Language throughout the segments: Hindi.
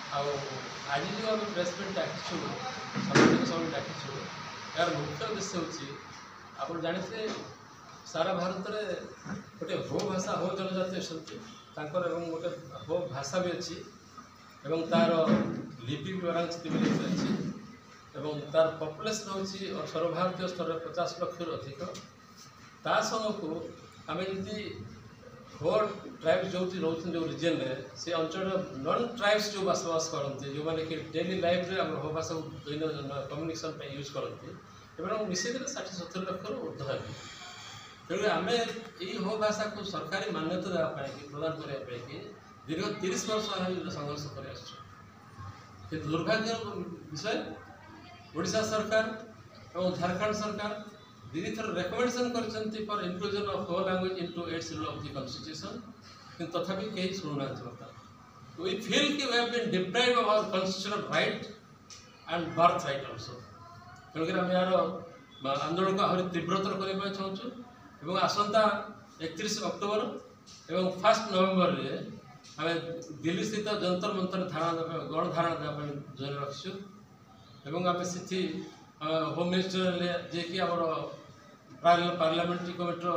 आज जो आम प्रेसमिट डाकु सामाजिक सभा डाकु यार मुख्य उद्देश्य आप जानते सारा भारत में गोटे हो भाषा हो जनजाति अच्छा गोटे हो भाषा भी अच्छी तार लिपि भी बरांगति अच्छी तार पपुलेसन हूँ सर्वभारतीय स्तर में 50 लाख अधिक ता संग को आम जी हो ट्राइब्स जो रोच जो रिजन में से अंचल नॉन ट्राइब्स जो बसवास करते जो मैंने कि डेली लाइफ रे हो भाषा दैन कम्युनिकेशन यूज करते मिसे 60-70 लाख ऊर्ध है तेणु आम यही हो भाषा को सरकारी मान्यता देवाई प्रदान करने दीर्घ 30 वर्ष संघर्ष कर दुर्भाग्य विषय ओडिशा सरकार और झारखंड सरकार दीदी थर रेकमेंडेशन कर for inclusion of Ho language into 8th schedule of the constitution तथापि कहीं शुणुना बर्तमान वी फील कि we have been deprived of our constitutional right and birth right also तेणुकर आम यार आंदोलन को आहरी तीव्रतर करने चाहूँ आसंता 31 अक्टोबर और 1 नवेम्बर में आम दिल्ली स्थित जंतर मंतर धारणा गणधारणा देवाई जारी रखीचु आम से होम मिनिस्टर जे कि आम parliamentary committee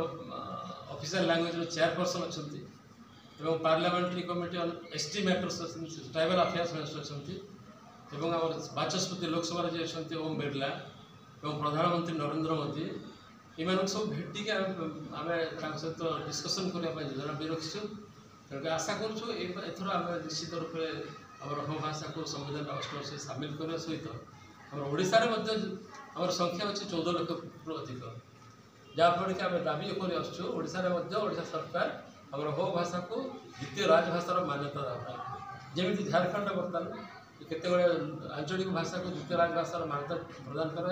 official language chairperson अच्छा parliamentary committee on ST matters tribal affairs minister अच्छा आम बाचस्पति लोकसभा जी अच्छा ओम बिरला और प्रधानमंत्री नरेंद्र मोदी इन सब भेटिक आम सहित डिस्कसन करने योजना भी रखीचु तेणुक आशा करूँ एथर आम निश्चित रूप से आम हो भाषा को संविधान अष्टम से सामिल करने सहित ओडिशा आम संख्या अच्छी 14 लाख अधिक जहाँफल कि आम दाबी करशा सरकार आम हो भाषा को द्वितीय राजभाषार मान्यता देवाई जमी झारखंड बर्तमान केत आंचलिक भाषा को द्वितीय राजभाषार मान्यता प्रदान कर